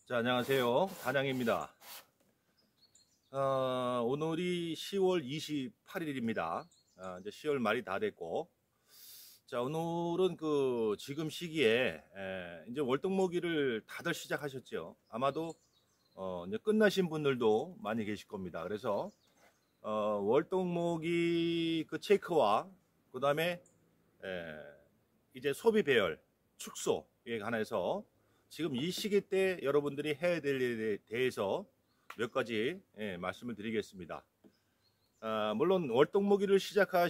자, 안녕하세요. 단양입니다. 오늘이 10월 28일입니다. 이제 10월 말이 다 됐고, 자, 오늘은 지금 시기에 이제 월동모기를 다들 시작하셨죠. 아마도 이제 끝나신 분들도 많이 계실 겁니다. 그래서 월동모기 체크와 그 다음에 이제 소비 배열, 축소에 관해서 지금 이 시기 때 여러분들이 해야 될 일에 대해서 몇 가지 말씀을 드리겠습니다. 물론 월동모기를 시작하는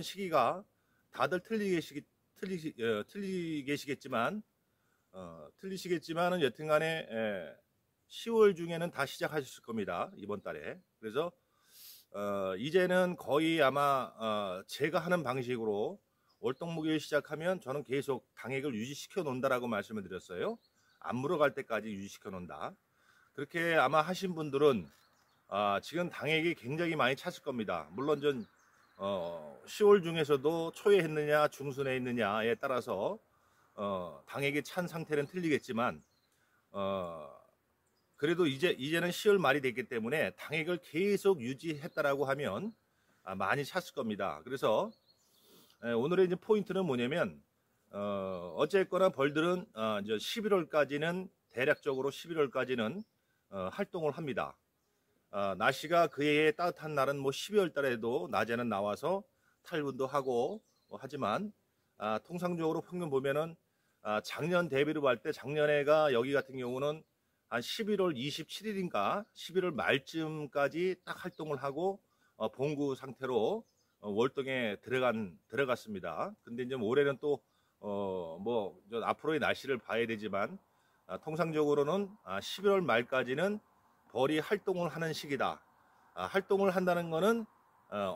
시기가 다들 틀리시겠지만은 여튼간에 10월 중에는 다 시작하셨을 겁니다. 이번 달에. 그래서 이제는 거의 아마 제가 하는 방식으로 월동모기를 시작하면 저는 계속 당액을 유지시켜 놓는다라고 말씀을 드렸어요. 안 물어갈 때까지 유지시켜 놓는다. 그렇게 아마 하신 분들은 지금 당액이 굉장히 많이 찼을 겁니다. 물론 전 10월 중에서도 초에 했느냐 중순에 했느냐에 따라서 당액이 찬 상태는 틀리겠지만 그래도 이제는 10월 말이 됐기 때문에 당액을 계속 유지했다라고 하면 많이 찼을 겁니다. 그래서 오늘의 이제 포인트는 뭐냐면 어쨌거나 벌들은 이제 11월까지는 대략적으로 11월까지는 활동을 합니다. 날씨가 그에 따뜻한 날은 뭐 12월 달에도 낮에는 나와서 탈분도 하고 하지만 통상적으로 평균 보면은 작년 대비로 볼 때 작년에가 여기 같은 경우는 한 11월 27일인가 11월 말쯤까지 딱 활동을 하고 봉구 상태로 월동에 들어갔습니다. 근데 이제 올해는 또 뭐 앞으로의 날씨를 봐야 되지만 통상적으로는 11월 말까지는 벌이 활동을 하는 시기다. 활동을 한다는 거는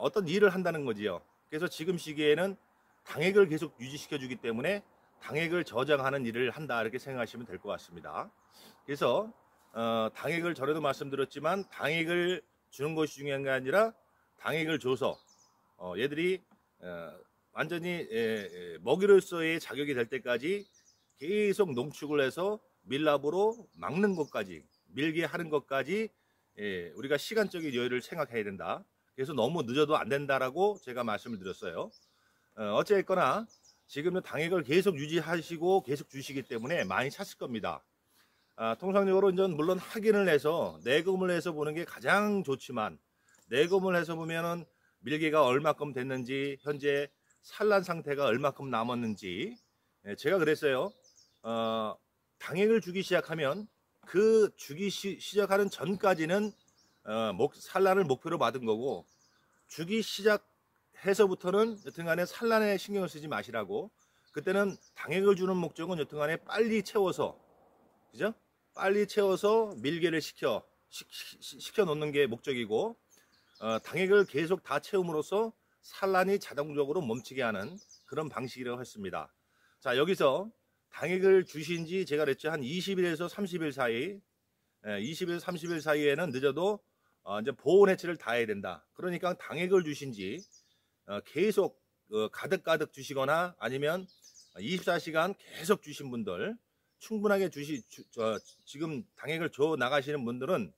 어떤 일을 한다는 거지요. 그래서 지금 시기에는 당액을 계속 유지시켜 주기 때문에 당액을 저장하는 일을 한다 이렇게 생각하시면 될 것 같습니다. 그래서 당액을 전에도 말씀드렸지만 당액을 주는 것이 중요한 게 아니라 당액을 줘서 얘들이 완전히 먹이로서의 자격이 될 때까지 계속 농축을 해서 밀랍으로 막는 것까지 밀게 하는 것까지 우리가 시간적인 여유를 생각해야 된다. 그래서 너무 늦어도 안 된다라고 제가 말씀을 드렸어요. 어쨌거나 지금은 당액을 계속 유지하시고 계속 주시기 때문에 많이 찼을 겁니다. 통상적으로 이제 물론 확인을 해서 내금을 해서 보는 게 가장 좋지만 내금을 해서 보면은 밀개가 얼마큼 됐는지 현재 산란 상태가 얼마큼 남았는지 제가 그랬어요. 당액을 주기 시작하면 그 주기 시작하는 전까지는 산란을 목표로 받은 거고 주기 시작해서부터는 여튼간에 산란에 신경을 쓰지 마시라고. 그때는 당액을 주는 목적은 여튼간에 빨리 채워서 그죠? 빨리 채워서 밀개를 시켜 놓는 게 목적이고 당액을 계속 다 채움으로써 산란이 자동적으로 멈추게 하는 그런 방식이라고 했습니다. 자, 여기서 당액을 주신 지 제가 그랬죠. 한 20일에서 30일 사이 20일에서 30일 사이에는 늦어도 이제 보온 해체를 다 해야 된다. 그러니까 당액을 주신 지 계속 가득가득 주시거나 아니면 24시간 계속 주신 분들 충분하게 지금 당액을 줘 나가시는 분들은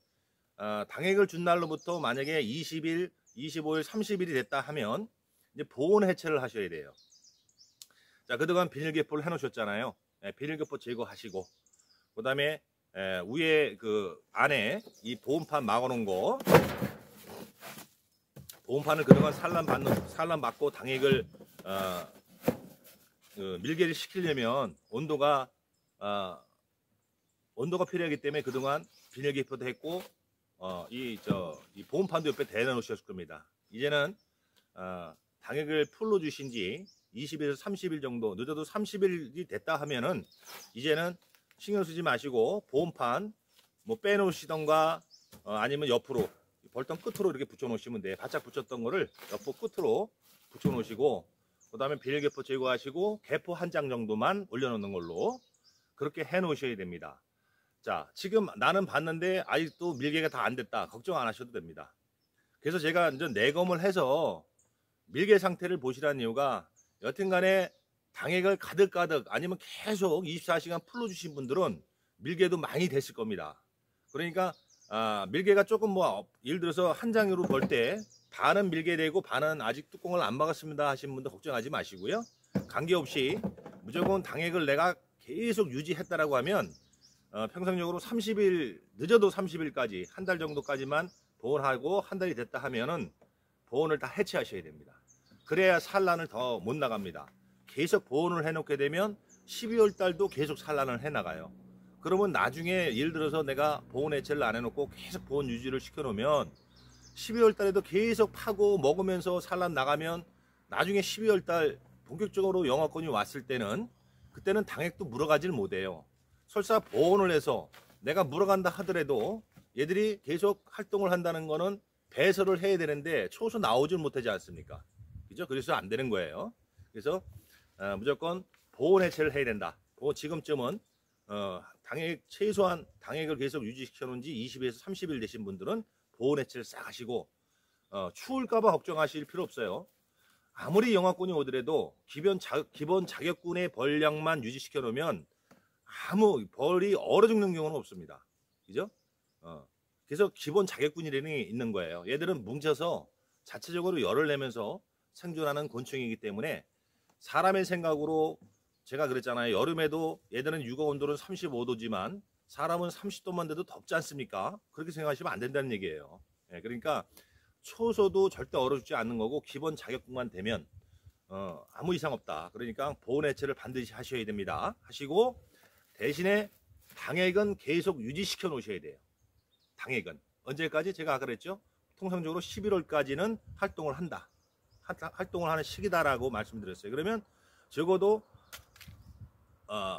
당액을 준 날로부터 만약에 20일, 25일, 30일이 됐다 하면 이제 보온 해체를 하셔야 돼요. 자, 그동안 비닐개포를 해놓으셨잖아요. 비닐개포 제거하시고 그 다음에 위에 안에 이 보온판 막아놓은 거 보온판을 그동안 산란 받고 당액을 밀개를 시키려면 온도가 필요하기 때문에 그동안 비닐개포도 했고 이 보온판도 옆에 대놓으셨을 겁니다. 이제는 당액을 풀로 주신 지 20일에서 30일 정도 늦어도 30일이 됐다 하면은 이제는 신경 쓰지 마시고 보온판 뭐 빼놓으시던가 아니면 옆으로 벌통 끝으로 이렇게 붙여 놓으시면 돼요. 바짝 붙였던 거를 옆으로 끝으로 붙여 놓으시고 그 다음에 비닐개포 제거하시고 개포 한 장 정도만 올려놓는 걸로 그렇게 해 놓으셔야 됩니다. 자, 지금 나는 봤는데 아직도 밀개가 다 안 됐다. 걱정 안 하셔도 됩니다. 그래서 제가 이제 내검을 해서 밀개 상태를 보시라는 이유가 여튼간에 당액을 가득가득 아니면 계속 24시간 풀로 주신 분들은 밀개도 많이 됐을 겁니다. 그러니까 밀개가 조금 뭐 예를 들어서 한 장으로 볼 때 반은 밀개되고 반은 아직 뚜껑을 안 박았습니다 하신 분들 걱정하지 마시고요. 관계없이 무조건 당액을 내가 계속 유지했다라고 하면 평상적으로 30일 늦어도 30일까지 한 달 정도까지만 보온하고 한 달이 됐다 하면은 보온을 다 해체하셔야 됩니다. 그래야 산란을 더 못 나갑니다. 계속 보온을 해놓게 되면 12월 달도 계속 산란을 해나가요. 그러면 나중에 예를 들어서 내가 보온 해체를 안 해놓고 계속 보온 유지를 시켜놓으면 12월 달에도 계속 파고 먹으면서 산란 나가면 나중에 12월 달 본격적으로 영하권이 왔을 때는 그때는 당액도 물어가질 못해요. 설사 보온을 해서 내가 물어간다 하더라도 얘들이 계속 활동을 한다는 거는 배설을 해야 되는데 초소 나오질 못하지 않습니까? 그죠? 그래서 안 되는 거예요. 그래서 무조건 보온 해체를 해야 된다. 지금쯤은 당액 최소한 당액을 계속 유지시켜 놓은 지 20에서 30일 되신 분들은 보온 해체를 싹 하시고 추울까봐 걱정하실 필요 없어요. 아무리 영하권이 오더라도 기본 자격군의 벌량만 유지시켜 놓으면 아무 벌이 얼어 죽는 경우는 없습니다. 그죠? 그래서 기본 자격군이라는 게 있는 거예요. 얘들은 뭉쳐서 자체적으로 열을 내면서 생존하는 곤충이기 때문에 사람의 생각으로 제가 그랬잖아요. 여름에도 얘들은 육아 온도는 35도지만 사람은 30도만 돼도 덥지 않습니까? 그렇게 생각하시면 안 된다는 얘기예요. 그러니까 초소도 절대 얼어 죽지 않는 거고 기본 자격군만 되면 아무 이상 없다. 그러니까 보온 해체를 반드시 하셔야 됩니다. 하시고 대신에 당액은 계속 유지시켜 놓으셔야 돼요. 당액은 언제까지? 제가 아까 그랬죠. 통상적으로 11월까지는 활동을 한다. 활동을 하는 시기다라고 말씀드렸어요. 그러면 적어도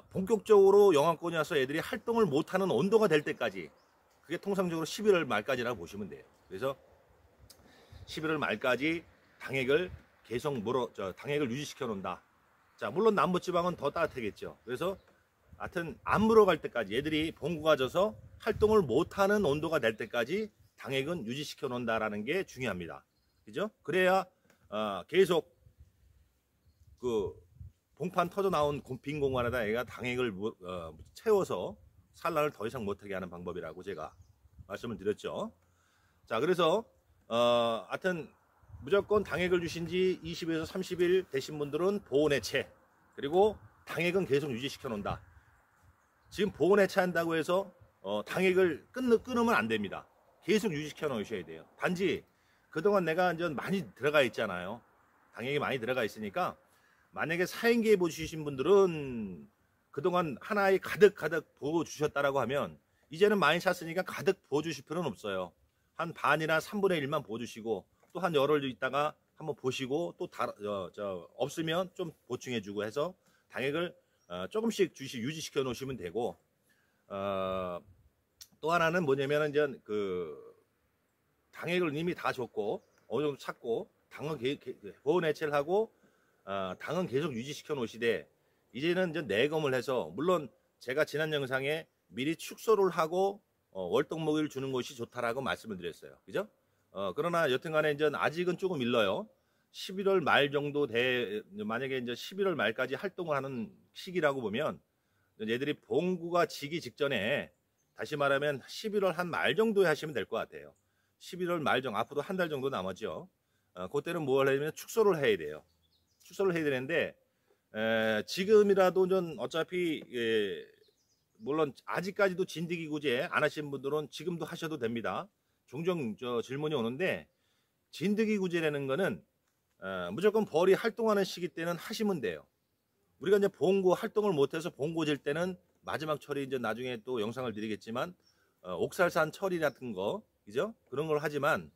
본격적으로 영하권이 와서 애들이 활동을 못하는 온도가 될 때까지, 그게 통상적으로 11월 말까지라고 보시면 돼요. 그래서 11월 말까지 당액을 계속 당액을 유지시켜 놓는다. 자, 물론 남부지방은 더 따뜻하겠죠. 그래서 하여튼 안 물어갈 때까지 얘들이 봉구가 져서 활동을 못하는 온도가 될 때까지 당액은 유지시켜 놓는다라는 게 중요합니다. 그죠? 그래야 계속 그 봉판 터져 나온 빈 공간에다 얘가 당액을 채워서 산란을 더 이상 못하게 하는 방법이라고 제가 말씀을 드렸죠. 자, 그래서 하여튼 무조건 당액을 주신 지 20에서 30일 되신 분들은 보온 해체, 그리고 당액은 계속 유지시켜 놓는다. 지금 보온 해체한다고 해서 당액을 끊으면 안 됩니다. 계속 유지시켜 놓으셔야 돼요. 단지 그동안 내가 완전 많이 들어가 있잖아요. 당액이 많이 들어가 있으니까 만약에 사행기에 보시신 분들은 그동안 하나에 가득 부어 주셨다라고 하면 이제는 많이 찼으니까 가득 부어 주실 필요는 없어요. 한 반이나 3분의 1만 부어 주시고 또 한 열흘 있다가 한번 보시고 또 없으면 좀 보충해 주고 해서 당액을 조금씩 유지시켜 놓으시면 되고, 또 하나는 뭐냐면은 이제 그 당액을 이미 다 줬고 어느 정도 찼고 당은 보온 해체를 하고 당은 계속 유지시켜 놓으시되 이제는 이제 내검을 해서, 물론 제가 지난 영상에 미리 축소를 하고 월동목을 주는 것이 좋다라고 말씀을 드렸어요. 그죠? 그러나 여튼간에 이제 아직은 조금 일러요. 11월 말 정도 만약에 이제 11월 말까지 활동을 하는 시기라고 보면 얘들이 봉구가 지기 직전에, 다시 말하면 11월 한 말 정도에 하시면 될 것 같아요. 11월 말 정도, 앞으로 한 달 정도 남았죠. 그때는 뭘 하냐면 축소를 해야 돼요. 축소를 해야 되는데 지금이라도 좀 어차피 물론 아직까지도 진드기 구제 안 하신 분들은 지금도 하셔도 됩니다. 종종 질문이 오는데, 진드기 구제라는 거는 무조건 벌이 활동하는 시기 때는 하시면 돼요. 우리가 이제 봉고 활동을 못해서 봉고질 때는 마지막 처리, 이제 나중에 또 영상을 드리겠지만 옥살산 처리 같은 거, 그죠? 그런 걸 하지만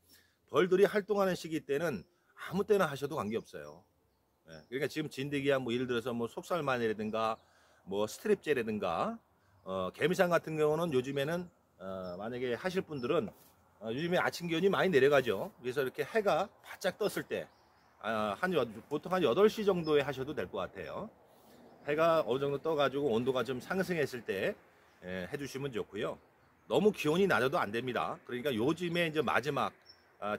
벌들이 활동하는 시기 때는 아무 때나 하셔도 관계없어요. 그러니까 지금 진드기야 뭐 예를 들어서 뭐 속살마늘이라든가 뭐 스트립제라든가 개미상 같은 경우는 요즘에는 만약에 하실 분들은 요즘에 아침 기온이 많이 내려가죠. 그래서 이렇게 해가 바짝 떴을 때 보통 한 8시 정도에 하셔도 될 것 같아요. 해가 어느 정도 떠가지고 온도가 좀 상승했을 때 해주시면 좋고요. 너무 기온이 낮아도 안 됩니다. 그러니까 요즘에 이제 마지막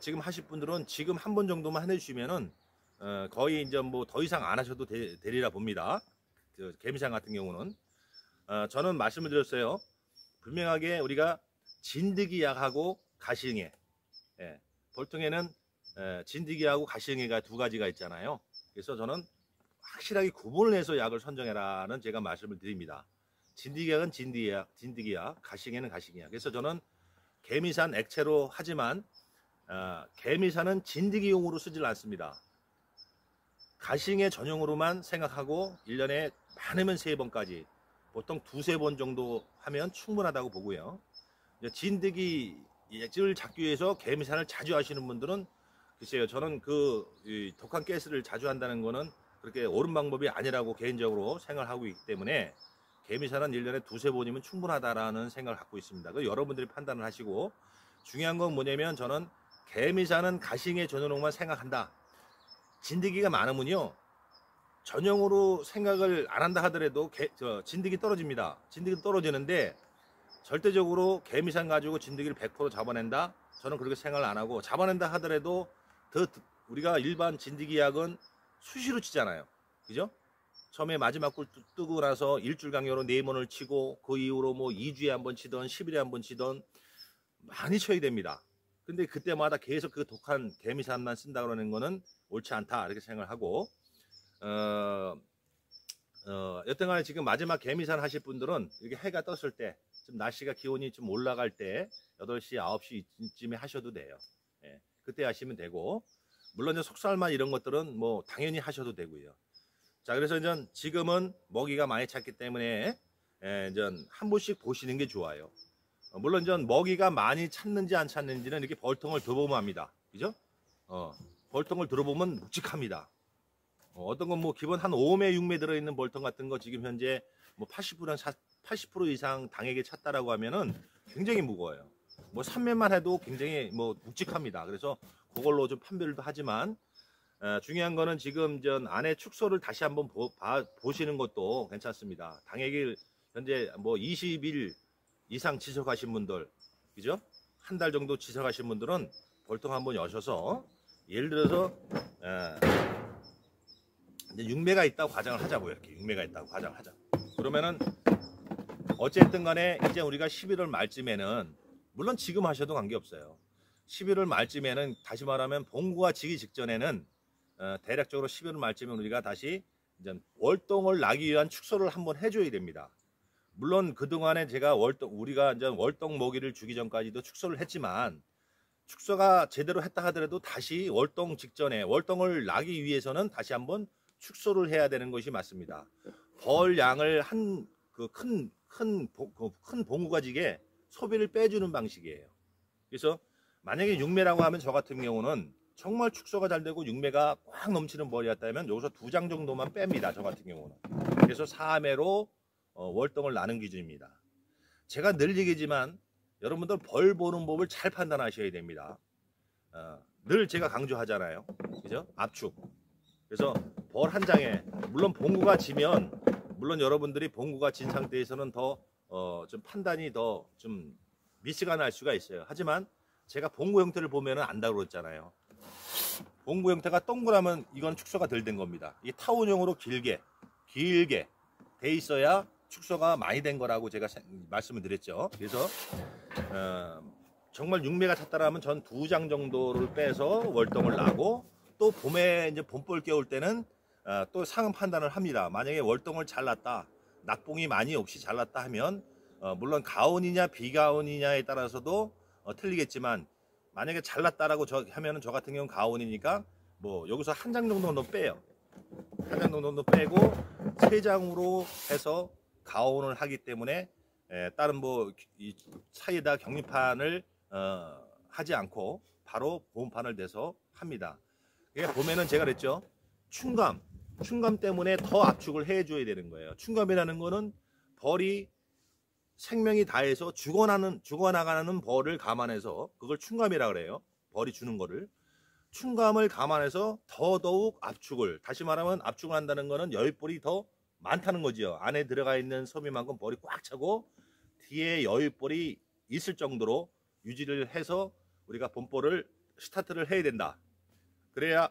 지금 하실 분들은 지금 한 번 정도만 해주시면은 거의 이제 뭐 더 이상 안 하셔도 되리라 봅니다. 그 개미상 같은 경우는 저는 말씀을 드렸어요. 분명하게 우리가 진드기약하고 가시응해, 예, 볼통에는 진드기하고 가시응해가 두 가지가 있잖아요. 그래서 저는 확실하게 구분을 해서 약을 선정해라는 제가 말씀을 드립니다. 진드기약은 진드기약, 가시응해는 가시응해약. 그래서 저는 개미산 액체로 하지만 개미산은 진드기용으로 쓰질 않습니다. 가시응해 전용으로만 생각하고 1년에 많으면 3번까지, 보통 2-3번 정도 하면 충분하다고 보고요. 진드기 약을 잡기 위해서 개미산을 자주 하시는 분들은 글쎄요, 저는 독한 가스를 자주 한다는 거는 그렇게 옳은 방법이 아니라고 개인적으로 생각하고 있기 때문에 개미산은 1년에 2-3번이면 충분하다라는 생각을 갖고 있습니다. 여러분들이 판단을 하시고, 중요한 건 뭐냐면 저는 개미산은 가시응해 전용으로만 생각한다. 진드기가 많으면요, 전용으로 생각을 안 한다 하더라도 진드기 떨어집니다. 진드기 떨어지는데 절대적으로 개미산 가지고 진드기를 100% 잡아낸다? 저는 그렇게 생각을 안 하고, 잡아낸다 하더라도 우리가 일반 진드기 약은 수시로 치잖아요. 그죠? 처음에 마지막 꿀 뜨고 나서 일주일 간격으로 4번을 치고, 그 이후로 뭐 2주에 한 번 치던 10일에 한 번 치던 많이 쳐야 됩니다. 근데 그때마다 계속 그 독한 개미산만 쓴다 그러는 거는 옳지 않다, 이렇게 생각을 하고, 여튼간에 지금 마지막 개미산 하실 분들은 이렇게 해가 떴을 때, 좀 날씨가 기온이 좀 올라갈 때 8시, 9시쯤에 하셔도 돼요. 예, 그때 하시면 되고, 물론 이제 속살만 이런 것들은 뭐 당연히 하셔도 되고요. 자, 그래서 이제 지금은 먹이가 많이 찼기 때문에 이제 한 번씩 보시는 게 좋아요. 물론 이제 먹이가 많이 찼는지 안 찼는지는 이렇게 벌통을 들어보면 합니다. 그죠? 벌통을 들어보면 묵직합니다. 어떤 건 뭐 기본 한 5매, 6매 들어있는 벌통 같은 거 지금 현재 뭐 80% 이상 당에게 찼다라고 하면은 굉장히 무거워요. 뭐 3매만 해도 굉장히 뭐 묵직합니다. 그래서 그걸로 좀 판별도 하지만, 중요한 거는 지금 전 안에 축소를 다시 한번 보시는 것도 괜찮습니다. 당액을 현재 뭐 20일 이상 지속하신 분들, 그죠? 한 달 정도 지속하신 분들은 벌통 한번 여셔서, 예를 들어서 이제 6매가 있다고 가정을 하자고요. 이렇게 6매가 있다고 가정을 하자. 그러면은 어쨌든 간에 이제 우리가 11월 말쯤에는, 물론 지금 하셔도 관계없어요. 11월 말쯤에는, 다시 말하면 봉구가 지기 직전에는 대략적으로 11월 말쯤에 우리가 다시 이제 월동을 나기 위한 축소를 한번 해줘야 됩니다. 물론 그동안에 제가 우리가 이제 월동 먹이를 주기 전까지도 축소를 했지만, 축소가 제대로 했다 하더라도 다시 월동 직전에 월동을 나기 위해서는 다시 한번 축소를 해야 되는 것이 맞습니다. 벌 양을 큰 봉구가 지게 소비를 빼주는 방식이에요. 그래서 만약에 6매라고 하면 저 같은 경우는 정말 축소가 잘 되고 6매가 꽉 넘치는 벌이었다면 여기서 2장 정도만 뺍니다. 저 같은 경우는. 그래서 4매로 월동을 나는 기준입니다. 제가 늘 얘기지만 여러분들 벌 보는 법을 잘 판단하셔야 됩니다. 늘 제가 강조하잖아요. 그죠? 압축. 그래서 벌 한 장에, 물론 봉구가 지면, 물론 여러분들이 봉구가 진 상태에서는 더 좀 판단이 더 좀 미스가 날 수가 있어요. 하지만 제가 봉구 형태를 보면은 안다고 그랬잖아요. 봉구 형태가 동그라면 이건 축소가 덜 된 겁니다. 이 타원형으로 길게 돼 있어야 축소가 많이 된 거라고 제가 말씀을 드렸죠. 그래서 정말 6매가 찼다라면 전 2장 정도를 빼서 월동을 나고, 또 봄에 이제 봄벌 겨울 때는 또 상응 판단을 합니다. 만약에 월동을 잘 났다, 낙봉이 많이 없이 잘 났다 하면, 물론 가온이냐 비가온이냐에 따라서도 틀리겠지만, 만약에 잘 났다라고 하면은 저 같은 경우는 가온이니까 뭐 여기서 한 장 정도는 빼요. 한 장 정도는 빼고 3장으로 해서 가온을 하기 때문에, 다른 뭐 이 사이에다 격리판을 하지 않고 바로 보온판을 내서 합니다. 그러니까 보면은 제가 그랬죠. 충감 때문에 더 압축을 해줘야 되는 거예요. 충감이라는 거는 벌이 생명이 다해서 죽어나가는 벌을 감안해서, 그걸 충감이라 그래요. 벌이 주는 거를. 충감을 감안해서 더더욱 압축을, 다시 말하면 압축을 한다는 거는 여윳벌이 더 많다는 거지요. 안에 들어가 있는 섬유만큼 벌이 꽉 차고 뒤에 여윳벌이 있을 정도로 유지를 해서 우리가 봄벌을 스타트를 해야 된다. 그래야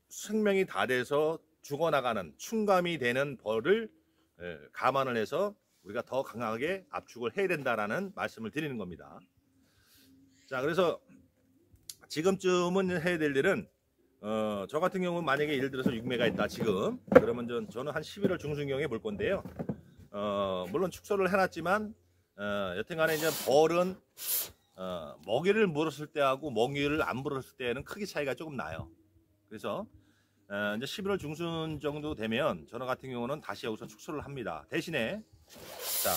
생명이 다 돼서 죽어나가는 충감이 되는 벌을 감안을 해서 우리가 더 강하게 압축을 해야 된다라는 말씀을 드리는 겁니다. 자, 그래서 지금쯤은 해야 될 일은 저 같은 경우는 만약에 예를 들어서 6매가 있다 지금, 그러면 저는 한 11월 중순경에 볼 건데요. 물론 축소를 해놨지만 여튼간에 이제 벌은 먹이를 물었을 때하고 먹이를 안 물었을 때는 크게 차이가 조금 나요. 그래서 이제 11월 중순 정도 되면 저는 같은 경우는 다시 여기서 축소를 합니다. 대신에 자,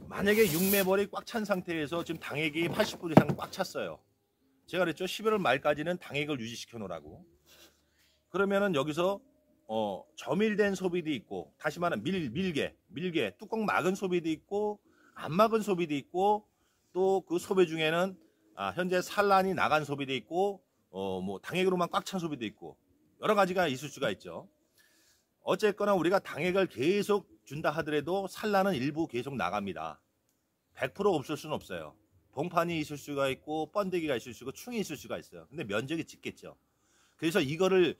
만약에 6매벌이 꽉 찬 상태에서 지금 당액이 80% 이상 꽉 찼어요. 제가 그랬죠. 11월 말까지는 당액을 유지시켜 놓으라고. 그러면은 여기서 저밀된 소비도 있고, 다시 말하면 밀개 뚜껑 막은 소비도 있고, 안 막은 소비도 있고, 또 그 소비 중에는 현재 산란이 나간 소비도 있고, 뭐 당액으로만 꽉 찬 소비도 있고, 여러 가지가 있을 수가 있죠. 어쨌거나 우리가 당액을 계속 준다 하더라도 산란은 일부 계속 나갑니다. 100% 없을 수는 없어요. 봉판이 있을 수가 있고, 번데기가 있을 수가 있고, 충이 있을 수가 있어요. 근데 면적이 짙겠죠. 그래서 이거를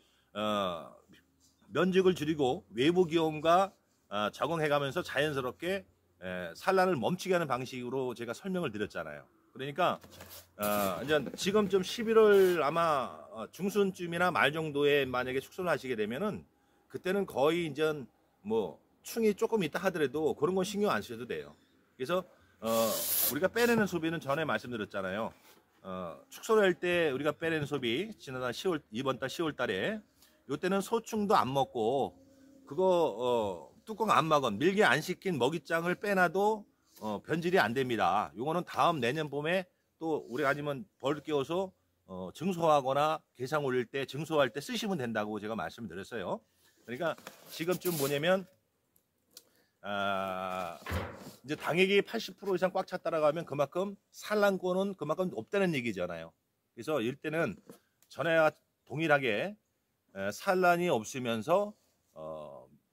면적을 줄이고 외부 기온과 적응해가면서 자연스럽게 산란을 멈추게 하는 방식으로 제가 설명을 드렸잖아요. 그러니까 이제 지금쯤 11월 아마 중순쯤이나 말 정도에 만약에 축소를 하시게 되면은 그때는 거의 이제 뭐 충이 조금 있다 하더라도 그런 건 신경 안 쓰셔도 돼요. 그래서 우리가 빼내는 소비는 전에 말씀드렸잖아요. 축소를 할 때 우리가 빼내는 소비 지난달 10월, 이번 달 10월 달에 요때는 소충도 안 먹고 그거 뚜껑 안 막은 밀게 안 식힌 먹이장을 빼놔도 변질이 안 됩니다. 요거는 다음 내년 봄에 또 우리가 아니면 벌 끼워서 증소하거나 게장 올릴 때 증소할 때 쓰시면 된다고 제가 말씀드렸어요. 그러니까 지금쯤 뭐냐면 이제 당액이 80% 이상 꽉 찼다라고 하면 그만큼 산란권은 그만큼 없다는 얘기잖아요. 그래서 이때는 전에와 동일하게 산란이 없으면서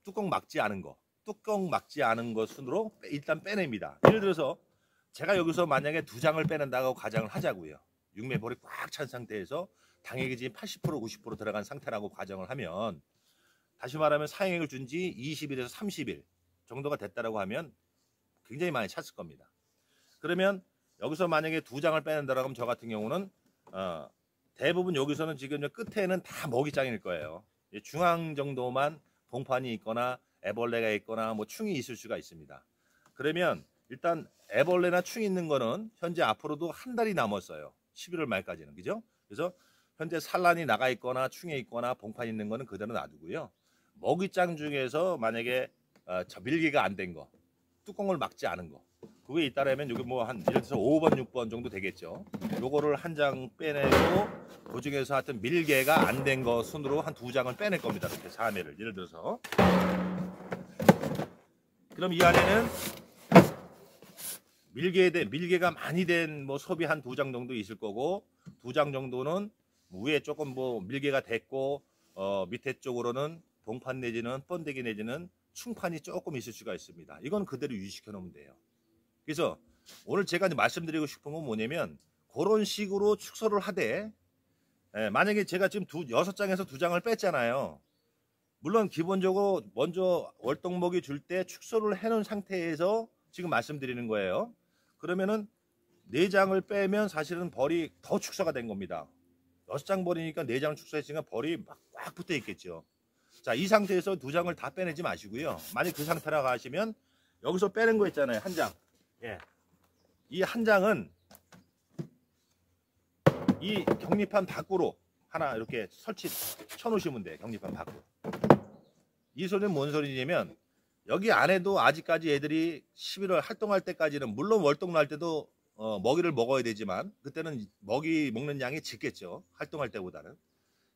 뚜껑 막지 않은 거 순으로 일단 빼냅니다. 예를 들어서 제가 여기서 만약에 2장을 빼낸다고 가정을 하자고요. 육매볼이 꽉 찬 상태에서 당액이 지금 80% 90% 들어간 상태라고 가정을 하면, 다시 말하면 사행액을 준 지 20일에서 30일 정도가 됐다라고 하면 굉장히 많이 찼을 겁니다. 그러면 여기서 만약에 2장을 빼낸다라고 하면 저 같은 경우는 대부분 여기서는 지금 끝에는 다 먹이장일 거예요. 중앙 정도만 봉판이 있거나 애벌레가 있거나 뭐 충이 있을 수가 있습니다. 그러면 일단 애벌레나 충이 있는 거는 현재 앞으로도 한 달이 남았어요. 11월 말까지는, 그죠? 그래서 현재 산란이 나가 있거나 충에 있거나 봉판 있는 거는 그대로 놔두고요. 먹이장 중에서 만약에 저 밀기가 안 된 거, 뚜껑을 막지 않은 거, 그게 있다라면 여기 뭐 한 예를 들어서 5번 6번 정도 되겠죠. 요거를 한 장 빼내고 그 중에서 하여튼 밀개가 안 된 거 순으로 한 2장을 빼낼 겁니다. 이렇게 4매를 예를 들어서. 그럼 이 안에는 밀개가 많이 된 뭐 소비 한 2장 정도 있을 거고, 2장 정도는 위에 조금 뭐 밀개가 됐고 밑에 쪽으로는 봉판 내지는 번데기 내지는 충판이 조금 있을 수가 있습니다. 이건 그대로 유지시켜 놓으면 돼요. 그래서 오늘 제가 말씀드리고 싶은 건 뭐냐면, 그런 식으로 축소를 하되 만약에 제가 지금 6장에서 2장을 뺐잖아요. 물론 기본적으로 먼저 월동먹이 줄 때 축소를 해놓은 상태에서 지금 말씀드리는 거예요. 그러면은 4장을 빼면 사실은 벌이 더 축소가 된 겁니다. 6장 벌이니까 4장을 축소했으니까 벌이 막 꽉 붙어 있겠죠. 자, 이 상태에서 2장을 다 빼내지 마시고요. 만약 그 상태라고 하시면 여기서 빼는 거 있잖아요. 한 장. 예. 이 한 장은 이 격리판 밖으로 하나 이렇게 쳐놓으시면 돼요. 격리판 밖으로. 이 소리는 뭔 소리냐면, 여기 안에도 아직까지 애들이 11월 활동할 때까지는, 물론 월동 날 때도 먹이를 먹어야 되지만 그때는 먹이 먹는 양이 짙겠죠. 활동할 때보다는.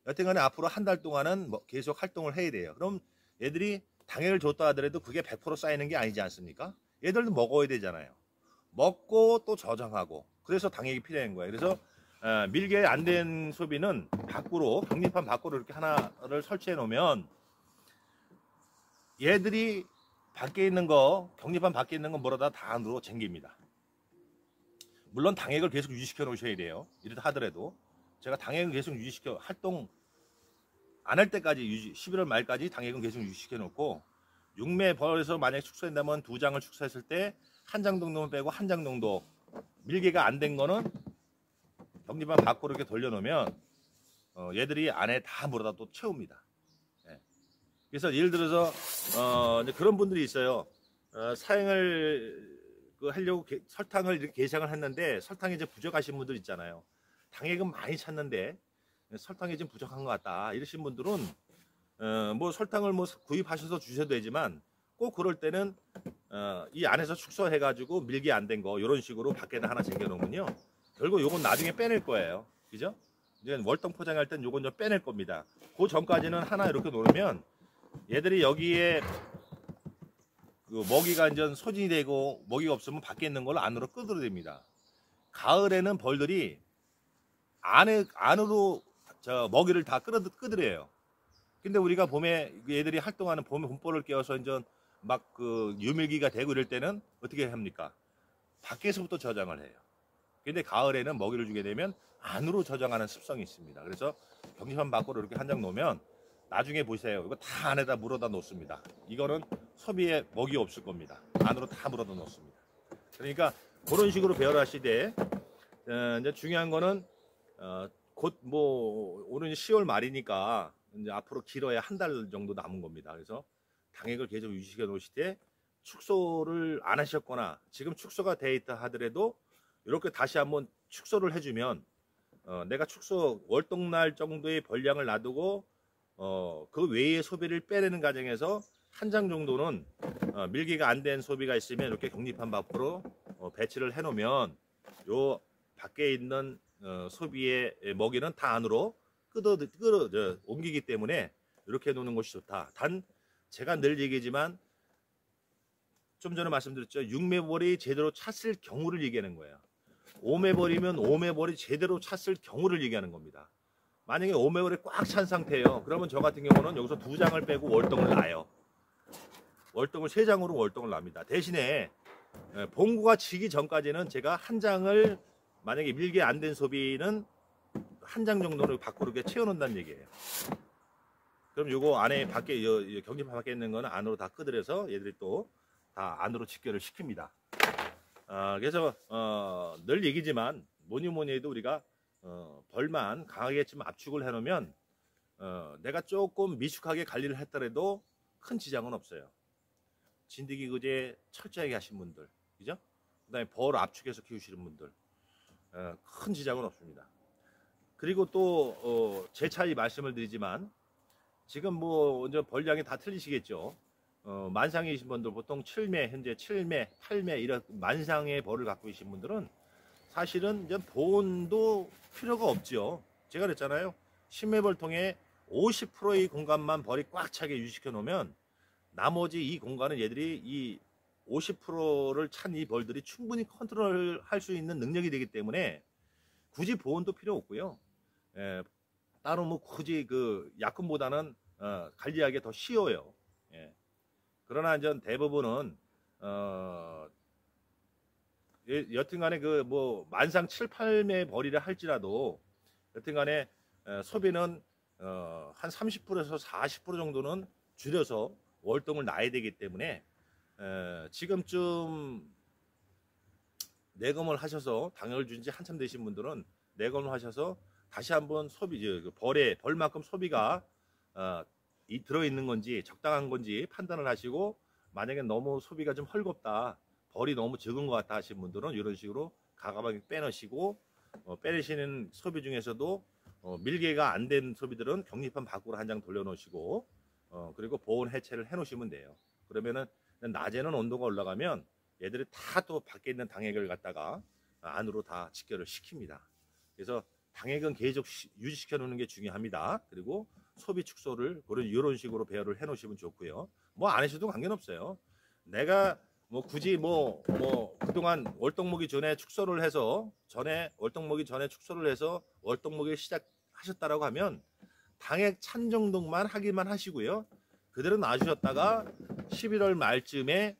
여튼간에 앞으로 한 달 동안은 계속 활동을 해야 돼요. 그럼 얘들이 당액을 줬다 하더라도 그게 100% 쌓이는 게 아니지 않습니까? 얘들도 먹어야 되잖아요. 먹고 또 저장하고, 그래서 당액이 필요한 거예요. 그래서 밀게 안 된 소비는 밖으로, 격리판 밖으로 이렇게 하나를 설치해 놓으면 얘들이 밖에 있는 거, 격리판 밖에 있는 거 뭐라다 다 안으로 쟁깁니다. 물론 당액을 계속 유지시켜 놓으셔야 돼요. 이렇다 하더라도 제가 당액을 계속 활동 안 할 때까지 11월 말까지 당액은 계속 유지시켜 놓고, 6매벌에서 만약 축소된다면 2장을 축소했을 때 1장 정도만 빼고 1장 정도 밀개가 안 된 거는 격리판 밖으로 이렇게 돌려놓으면 얘들이 안에 다 물어다 또 채웁니다. 예. 그래서 예를 들어서 이제 그런 분들이 있어요. 사행을 하려고 설탕을 이렇게 계량을 했는데 설탕이 이제 부족하신 분들 있잖아요. 당액은 많이 찼는데 설탕이 좀 부족한 것 같다 이러신 분들은 뭐 설탕을 뭐 구입하셔서 주셔도 되지만 꼭 그럴 때는 이 안에서 축소해 가지고 밀기 안 된 거 이런 식으로 밖에다 하나 쟁여 놓으면요 결국 요건 나중에 빼낼 거예요. 그죠? 이제 월동 포장할 땐 요건 좀 빼낼 겁니다. 그 전까지는 하나 이렇게 놓으면 얘들이 여기에 그 먹이가 이제 소진이 되고 먹이가 없으면 밖에 있는 걸 안으로 끌어들입니다. 가을에는 벌들이 안으로 먹이를 다 끌어들여요. 근데 우리가 봄에 얘들이 활동하는 봄에 봄벌을 깨워서 이제 막 그 유밀기가 되고 이럴 때는 어떻게 합니까? 밖에서부터 저장을 해요. 근데 가을에는 먹이를 주게 되면 안으로 저장하는 습성이 있습니다. 그래서 격리판 밖으로 이렇게 한 장 놓으면 나중에 보세요. 이거 다 안에다 물어다 놓습니다. 이거는 소비에 먹이 없을 겁니다. 안으로 다 물어다 놓습니다. 그러니까 그런 식으로 배열하시되 이제 중요한 거는 곧 뭐 오늘 10월 말이니까 이제 앞으로 길어야 한 달 정도 남은 겁니다. 그래서 당액을 계속 유지시켜 놓으시되 축소를 안 하셨거나 지금 축소가 돼 있다 하더라도 이렇게 다시 한번 축소를 해주면 내가 축소 월동날 정도의 벌량을 놔두고 그 외의 소비를 빼내는 과정에서 한 장 정도는 밀기가 안 된 소비가 있으면 이렇게 격리판 밖으로 배치를 해 놓으면 요 밖에 있는 소비의 먹이는 다 안으로 옮기기 때문에 이렇게 놓는 것이 좋다. 단 제가 늘 얘기지만 좀 전에 말씀드렸죠. 6매벌이 제대로 찼을 경우를 얘기하는 거예요. 5매벌이면 5매벌이 제대로 찼을 경우를 얘기하는 겁니다. 만약에 5매벌이 꽉 찬 상태예요. 그러면 저 같은 경우는 여기서 2장을 빼고 월동을 놔요. 월동을 3장으로 월동을 납니다. 대신에 봉구가 지기 전까지는 제가 한 장을 만약에 밀게 안 된 소비는 한 장 정도를 밖으로 이렇게 채워놓는다는 얘기예요. 그럼 요거 안에 밖에 격리판 밖에 있는 거는 안으로 다 끄들여서 얘들이 또 다 안으로 직결을 시킵니다. 그래서 늘 얘기지만 뭐니 해도 우리가 벌만 강하게 좀 압축을 해놓으면 내가 조금 미숙하게 관리를 했더라도 큰 지장은 없어요. 진드기 그제 철저하게 하신 분들, 그죠? 그다음에 벌 압축해서 키우시는 분들 큰 지장은 없습니다. 그리고 또 제 차이 말씀을 드리지만 지금 뭐 이제 벌량이 다 틀리시겠죠. 만상이신 분들 보통 7매, 현재 7매, 8매 이런 만상의 벌을 갖고 계신 분들은 사실은 이제 보온도 필요가 없죠. 제가 그랬잖아요. 10매벌통에 50%의 공간만 벌이 꽉 차게 유지시켜 놓으면 나머지 이 공간은 얘들이 이 50%를 찬 이 벌들이 충분히 컨트롤 할 수 있는 능력이 되기 때문에 굳이 보온도 필요 없고요. 따로 뭐 굳이 그 약품보다는 관리하기 더 쉬워요. 그러나 이제 대부분은 여튼간에 그 뭐 만상 7, 8매 벌이라 할지라도 여튼간에 소비는 한 30%에서 40% 정도는 줄여서 월동을 놔야 되기 때문에 지금쯤 내검을 하셔서 당역을 준 지 한참 되신 분들은 내검을 하셔서 다시 한번 소비 그 벌만큼 소비가 들어있는 건지 적당한 건지 판단을 하시고 만약에 너무 소비가 좀 헐겁다 벌이 너무 적은 것 같다 하시는 분들은 이런 식으로 가감하게 빼내시고 빼내시는 소비 중에서도 밀개가 안 된 소비들은 격리판 밖으로 한 장 돌려놓으시고 그리고 보온 해체를 해 놓으시면 돼요. 그러면은 낮에는 온도가 올라가면 얘들이 다 또 밖에 있는 당액을 갖다가 안으로 다 직결을 시킵니다. 그래서 당액은 계속 유지시켜 놓는 게 중요합니다. 그리고 소비 축소를 이런 식으로 배열을 해 놓으시면 좋고요. 뭐 안 하셔도 관계없어요. 내가 뭐 굳이 뭐 그동안 월동목이 전에 축소를 해서 월동목이 전에 축소를 해서 월동목이 시작하셨다라고 하면 당액 찬 정도만 하기만 하시고요. 그대로 놔주셨다가 11월 말쯤에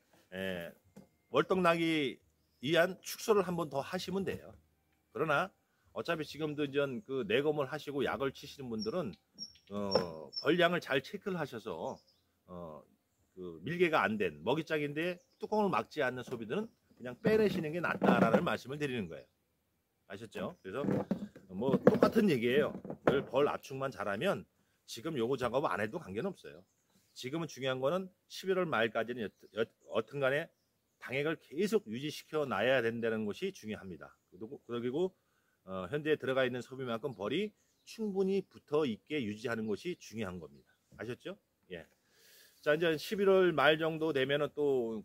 월동 나기 위한 축소를 한 번 더 하시면 돼요. 그러나 어차피 지금도 이제 그 내검을 하시고 약을 치시는 분들은 벌량을 잘 체크를 하셔서 그 밀개가 안 된 먹이장인데 뚜껑을 막지 않는 소비들은 그냥 빼내시는 게 낫다라는 말씀을 드리는 거예요. 아셨죠? 그래서 뭐 똑같은 얘기예요. 벌 압축만 잘하면 지금 요거 작업 안 해도 관계는 없어요. 지금은 중요한 거는 11월 말까지는 여튼 간에 당액을 계속 유지시켜 놔야 된다는 것이 중요합니다. 그리고 현재 들어가 있는 소비만큼 벌이 충분히 붙어 있게 유지하는 것이 중요한 겁니다. 아셨죠? 예. 자, 이제 11월 말 정도 되면은 또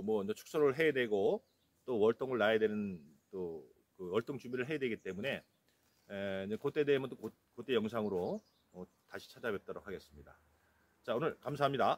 뭐 축소를 해야 되고 또 월동을 놔야 되는 또 그 월동 준비를 해야 되기 때문에 이제 그때 되면 또 그때 영상으로 다시 찾아뵙도록 하겠습니다. 자, 오늘 감사합니다.